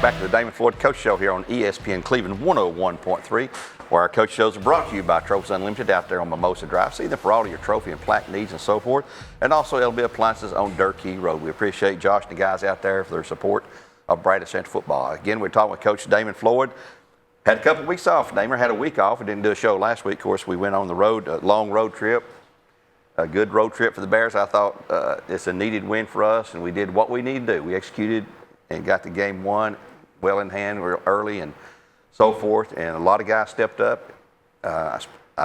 back to the Damon Floyd Coach Show here on ESPN Cleveland 101.3, where our coach shows are brought to you by Trophies Unlimited out there on Mimosa Drive. See them for all of your trophy and plaque needs and so forth. And also LB Appliances on Dirt Key Road. We appreciate Josh and the guys out there for their support of Brandon Central football. Again, we're talking with Coach Damon Floyd. Had a couple of weeks off. Damon had a week off. We didn't do a show last week. Of course, we went on the road, a long road trip. A good road trip for the Bears. I thought it's a needed win for us, and we did what we needed to do. We executed and got the game won well in hand early and so forth, and a lot of guys stepped up. I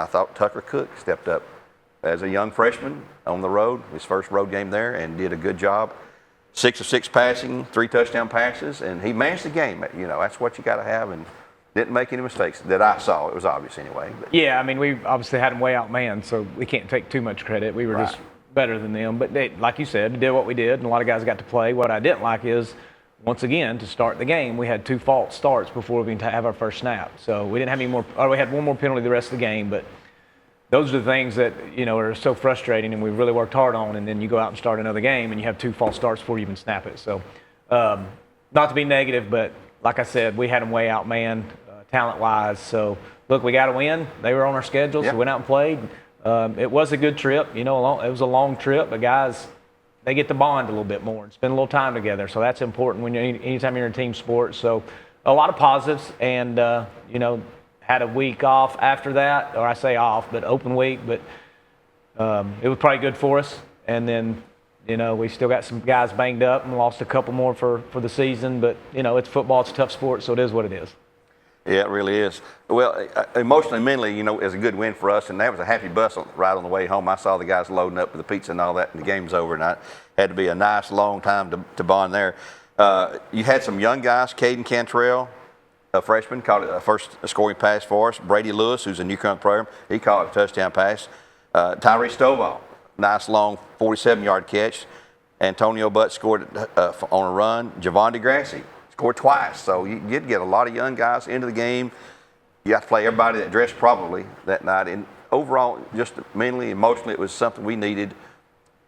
thought Tucker Cook stepped up as a young freshman on the road, his first road game there, and did a good job. 6 of 6 passing, 3 touchdown passes, and he managed the game. You know, that's what you got to have, and didn't make any mistakes that I saw. It was obvious anyway. But. Yeah, I mean, we obviously had them way outmanned, so we can't take too much credit. We were just better than them. But they, like you said, did what we did, and a lot of guys got to play. What I didn't like is, once again, to start the game, we had 2 false starts before we even have our first snap. So we didn't have any more, or we had one more penalty the rest of the game. But those are the things that, you know, are so frustrating, and we really worked hard on. And then you go out and start another game, and you have 2 false starts before you even snap it. So not to be negative, but like I said, we had them way outmanned. Talent-wise, so look, we got to win. They were on our schedule, so we went out and played. It was a good trip, you know. It was a long trip, but guys, they get to bond a little bit more and spend a little time together. So that's important when anytime you're in team sports. So a lot of positives, and you know, had a week off after that, or I say off, but open week. But it was probably good for us. And then, you know, we still got some guys banged up and lost a couple more for the season. But you know, it's football; it's a tough sport, so it is what it is. Yeah, it really is. Well, emotionally, mentally, you know, it was a good win for us, and that was a happy bus right on the way home. I saw the guys loading up with the pizza and all that, and the game's over, and it had to be a nice, long time to bond there. You had some young guys, Caden Cantrell, a freshman, caught a first scoring pass for us. Brady Lewis, who's a newcomer to the program, he caught a touchdown pass. Tyree Stovall, nice, long 47-yard catch. Antonio Butt scored on a run. Javon DeGrassi scored twice, so you did get a lot of young guys into the game. You have to play everybody that dressed properly that night. And overall, just mentally, emotionally, it was something we needed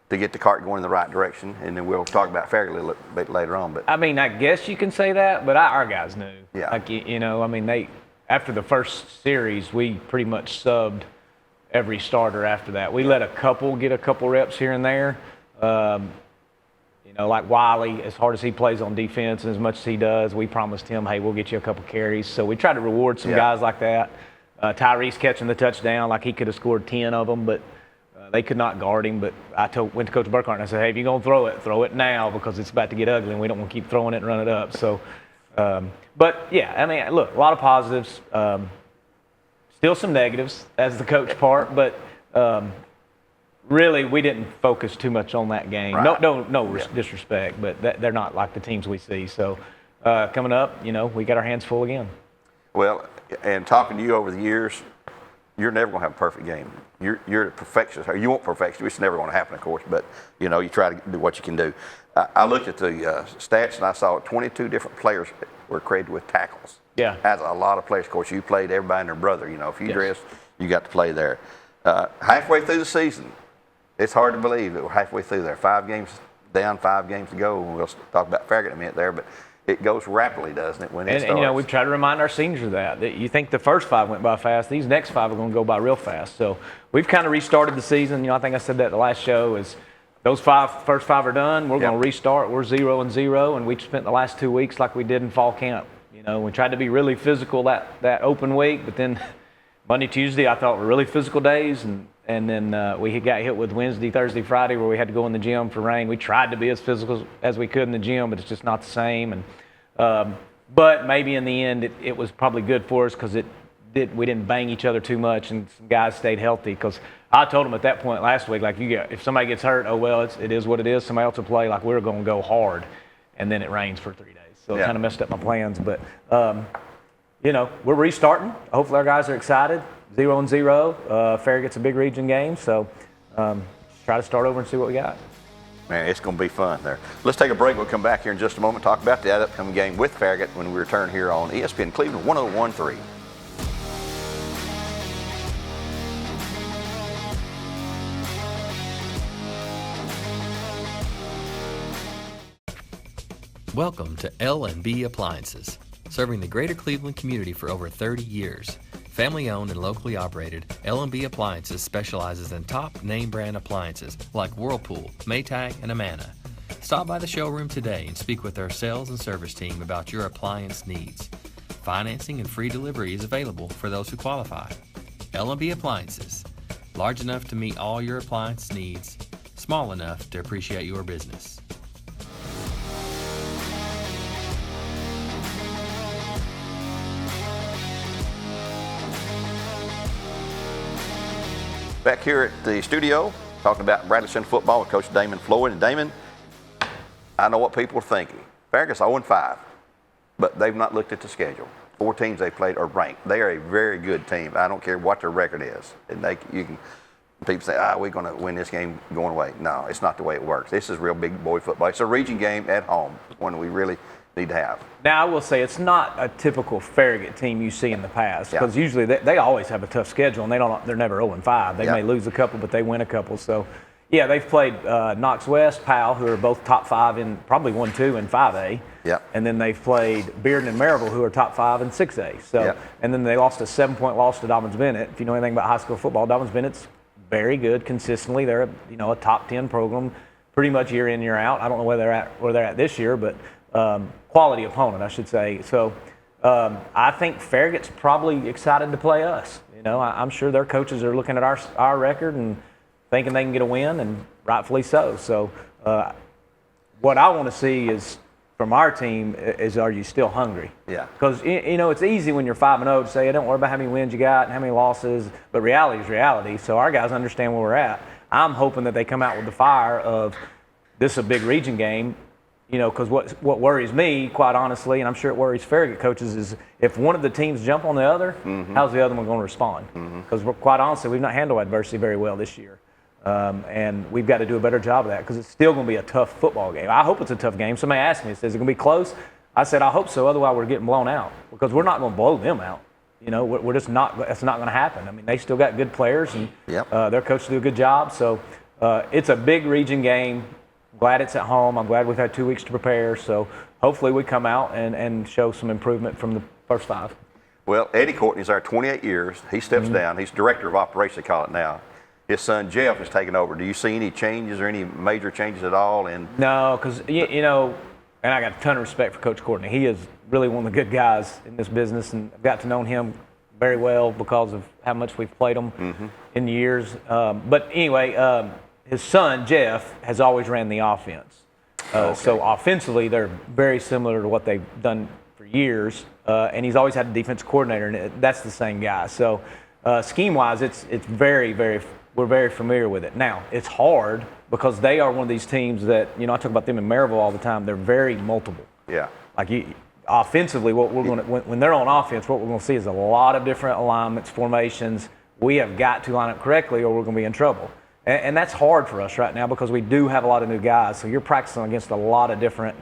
to get the cart going in the right direction. And then we'll talk about Farragut a little bit later on. But I mean, I guess you can say that, but our guys knew. Yeah. Like, you know, I mean, they after the first series, we pretty much subbed every starter after that. We let a couple get a couple reps here and there. You know, like Wiley, as hard as he plays on defense and as much as he does, we promised him, hey, we'll get you a couple carries. So we tried to reward some guys like that. Tyrese catching the touchdown, like he could have scored 10 of them, but they could not guard him. But I went to Coach Burkhart and I said, hey, if you're going to throw it now, because it's about to get ugly and we don't want to keep throwing it and run it up. So, but, yeah, I mean, look, a lot of positives. Still some negatives as the coach part, but really, we didn't focus too much on that game. Right. No disrespect, but they're not like the teams we see. So coming up, you know, we got our hands full again. Well, and talking to you over the years, you're never going to have a perfect game. You're a perfectionist. You want perfection. It's never going to happen, of course, but, you know, you try to do what you can do. I looked at the stats, and I saw 22 different players were credited with tackles. Yeah. That's a lot of players. Of course, you played everybody and their brother. You know, if you dressed, you got to play there. Halfway through the season, it's hard to believe that we're halfway through there. 5 games down, 5 games to go. And we'll talk about Farragut in a minute there, but it goes rapidly, doesn't it, when it starts? And, you know, we've tried to remind our seniors of that. You think the first 5 went by fast. These next 5 are going to go by real fast. So we've kind of restarted the season. You know, I think I said that the last show is those first 5 are done. We're going to restart. We're 0-0, and we spent the last 2 weeks like we did in fall camp. You know, we tried to be really physical that open week, but then Monday, Tuesday, I thought were really physical days, and then we got hit with Wednesday, Thursday, Friday, where we had to go in the gym for rain. We tried to be as physical as we could in the gym, but it's just not the same. And but maybe in the end, it was probably good for us because we didn't bang each other too much, and some guys stayed healthy. Because I told them at that point last week, like, if somebody gets hurt, oh well, it is what it is. Somebody else will play. Like, we're going to go hard, and then it rains for 3 days, so it kind of messed up my plans. But you know, we're restarting. Hopefully our guys are excited. 0-0. Farragut's a big region game, so try to start over and see what we got. Man, it's going to be fun there. Let's take a break. We'll come back here in just a moment, talk about that upcoming game with Farragut when we return here on ESPN Cleveland 101.3. Welcome to L&B Appliances, serving the greater Cleveland community for over 30 years. Family-owned and locally operated, L&B Appliances specializes in top name brand appliances like Whirlpool, Maytag, and Amana. Stop by the showroom today and speak with our sales and service team about your appliance needs. Financing and free delivery is available for those who qualify. L&B Appliances, large enough to meet all your appliance needs, small enough to appreciate your business. Back here at the studio, talking about Bradley Center football with Coach Damon Floyd. And Damon, I know what people are thinking. Farragut's 0-5, but they've not looked at the schedule. 4 teams they played are ranked. They are a very good team. I don't care what their record is. And people say, we're going to win this game going away. No, it's not the way it works. This is real big boy football. It's a region game at home, one we really need to have. Now, I will say it's not a typical Farragut team you see in the past, because usually they always have a tough schedule, and they're never 0-5. They may lose a couple, but they win a couple. So, yeah, they've played Knox West, Powell, who are both top 5 in probably 1-2 in 5A. Yep. And then they've played Bearden and Maryville, who are top 5 in 6A. So, and then they lost a 7-point loss to Dobbins Bennett. If you know anything about high school football, Dobbins Bennett's very good consistently. They're a top 10 program pretty much year in, year out. I don't know where they're at this year, but quality opponent, I should say. So I think Farragut's probably excited to play us. I'm sure their coaches are looking at our record and thinking they can get a win, and rightfully so. So what I want to see is from our team is, are you still hungry? Yeah. Because it's easy when you're 5-0 to say, don't worry about how many wins you got and how many losses, but reality is reality. So our guys understand where we're at. I'm hoping that they come out with the fire of this is a big region game. Because what worries me, quite honestly, and I'm sure it worries Farragut coaches, is if one of the teams jump on the other, how's the other one going to respond? Because quite honestly, we've not handled adversity very well this year. And we've got to do a better job of that, because it's still going to be a tough football game. I hope it's a tough game. Somebody asked me, is it going to be close? I said, I hope so, otherwise we're getting blown out, because we're not going to blow them out. We're just not, that's not going to happen. I mean, they still got good players, and their coaches do a good job. So it's a big region game. Glad it's at home. I'm glad we've had 2 weeks to prepare. So hopefully we come out and show some improvement from the first 5. Well, Eddie Courtney's there 28 years. He steps down. He's director of operations, they call it now. His son Jeff is taking over. Do you see any changes or any major changes at all? No, because, and I got a ton of respect for Coach Courtney. He is really one of the good guys in this business, and I've got to know him very well because of how much we've played him in the years. But anyway, his son, Jeff, has always ran the offense. So offensively, they're very similar to what they've done for years. And he's always had a defense coordinator, and that's the same guy. So scheme-wise, it's very, very – we're very familiar with it. Now, it's hard because they are one of these teams that, I talk about them in Maryville all the time. They're very multiple. Yeah. Like offensively, what we're going to – when they're on offense, what we're going to see is a lot of different alignments, formations. We have got to line up correctly or we're going to be in trouble. And that's hard for us right now because we do have a lot of new guys. So you're practicing against a lot of different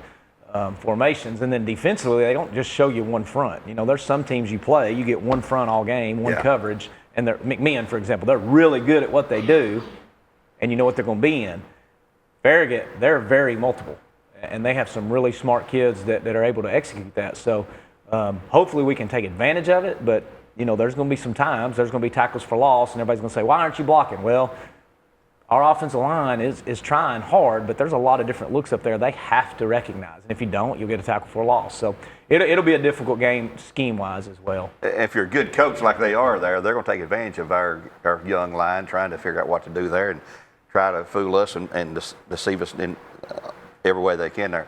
formations. And then defensively, they don't just show you one front. There's some teams you play, you get one front all game, one coverage. And McMahon, for example, they're really good at what they do, and you know what they're going to be in. Farragut, they're very multiple. And they have some really smart kids that are able to execute that. So hopefully we can take advantage of it. But, there's going to be some times, there's going to be tackles for loss, and everybody's going to say, why aren't you blocking? Well, our offensive line is trying hard, but there's a lot of different looks up there they have to recognize. And if you don't, you'll get a tackle for a loss. So it'll be a difficult game scheme-wise as well. If you're a good coach like they are there, they're going to take advantage of our young line, trying to figure out what to do there and try to fool us and deceive us in every way they can there.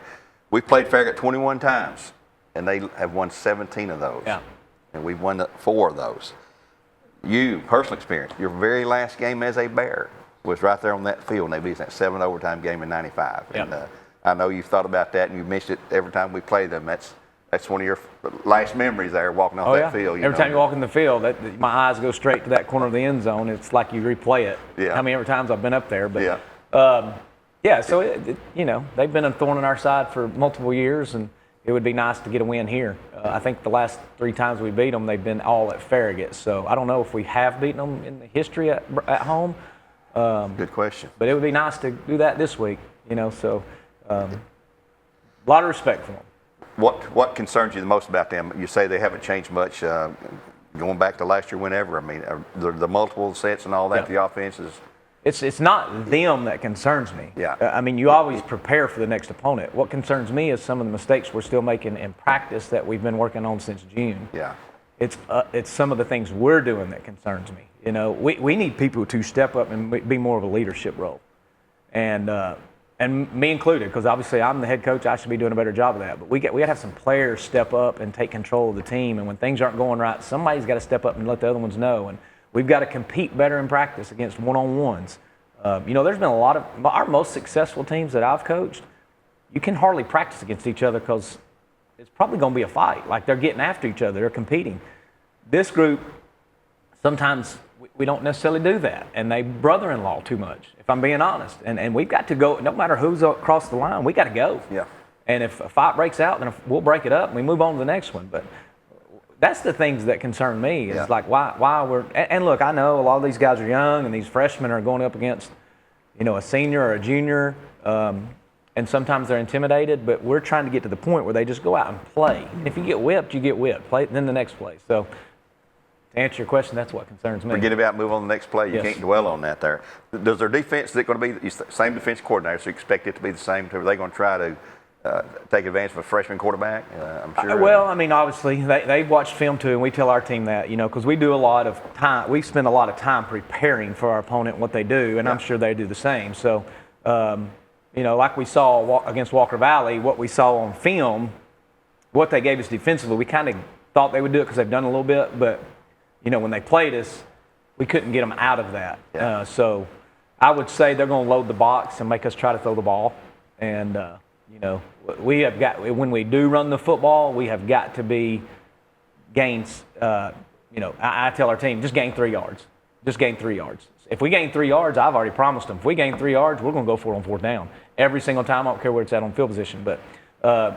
We've played Farragut 21 times, and they have won 17 of those. Yeah. And we've won 4 of those. You, personal experience, your very last game as a Bear was right there on that field, and they beat that 7 overtime game in '95. Yep. And I know you've thought about that, and you missed it every time we play them. That's one of your last memories there, walking off that field. Every time you walk in the field, my eyes go straight to that corner of the end zone. It's like you replay it. Yeah. How many ever times I've been up there. But so they've been a thorn in our side for multiple years, and it would be nice to get a win here. I think the last 3 times we beat them, they've been all at Farragut. So I don't know if we have beaten them in the history at home. Good question. But it would be nice to do that this week, So A lot of respect for them. What concerns you the most about them? You say they haven't changed much going back to last year, whenever. I mean, the multiple sets and all that, the offenses. It's not them that concerns me. Yeah. I mean, you always prepare for the next opponent. What concerns me is some of the mistakes we're still making in practice that we've been working on since June. Yeah. It's some of the things we're doing that concerns me. You know, we need people to step up and be more of a leadership role, and me included, because obviously I'm the head coach. I should be doing a better job of that. But we got to have some players step up and take control of the team. And when things aren't going right, somebody's got to step up and let the other ones know. And we've got to compete better in practice against one-on-ones. You know, there's been a lot of our most successful teams that I've coached. You can hardly practice against each other because it's probably going to be a fight. Like, they're getting after each other. They're competing. This group, sometimes we don't necessarily do that, and they brother-in-law too much, if I'm being honest. And we've got to go, no matter who's across the line, we got to go. Yeah. And if a fight breaks out, then we'll break it up and we move on to the next one. But that's the things that concern me. Is like why we're, and look, I know a lot of these guys are young, and these freshmen are going up against, you know, a senior or a junior, and sometimes they're intimidated. But we're trying to get to the point where they just go out and play. And if you get whipped, you get whipped. Play then the next play. So to answer your question, that's what concerns me. Forget about move on to the next play. You can't dwell on that there. Does their defense, is it going to be the same defense coordinator? So you expect it to be the same? Are they going to try to take advantage of a freshman quarterback? I'm sure. Well, I mean, obviously, they've watched film too, and we tell our team that, you know, because we do a lot of time. We spend a lot of time preparing for our opponent and what they do, and I'm sure they do the same. So, you know, like we saw against Walker Valley, what we saw on film, what they gave us defensively, we kind of thought they would do it because they've done a little bit, but you know, when they played us, we couldn't get them out of that. Yeah. So I would say they're going to load the box and make us try to throw the ball. And, you know, we have got, when we do run the football, we have got to be gains. You know, I tell our team, just gain 3 yards. Just gain 3 yards. If we gain 3 yards, I've already promised them, if we gain 3 yards, we're going to go for it on 4th down. Every single time, I don't care where it's at on field position. But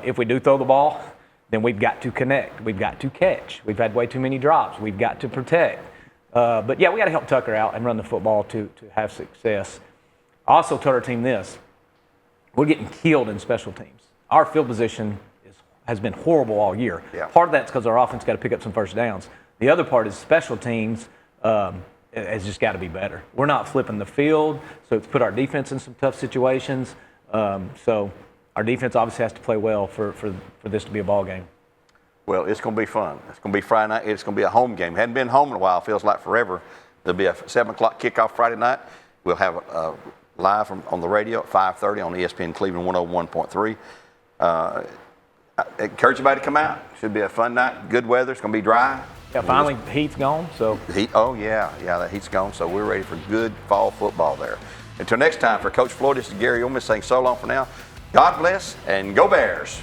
if we do throw the ball, then we've got to connect. We've got to catch. We've had way too many drops. We've got to protect. But, yeah, we got to help Tucker out and run the football to have success. I also told our team this. We're getting killed in special teams. Our field position has been horrible all year. Yeah. Part of that's because our offense got to pick up some first downs. The other part is special teams has just got to be better. We're not flipping the field, so it's put our defense in some tough situations. So our defense obviously has to play well for this to be a ball game. Well, it's going to be fun. It's going to be Friday night. It's going to be a home game. Hadn't been home in a while. Feels like forever. There'll be a 7 o'clock kickoff Friday night. We'll have it live on the radio at 5:30 on ESPN Cleveland 101.3. I encourage everybody to come out. Should be a fun night. Good weather. It's going to be dry. Yeah, finally heat's gone. So heat. Oh yeah, that heat's gone. So we're ready for good fall football there. Until next time, for Coach Floyd, this is Gary Ownbey saying so long for now. God bless and go Bears.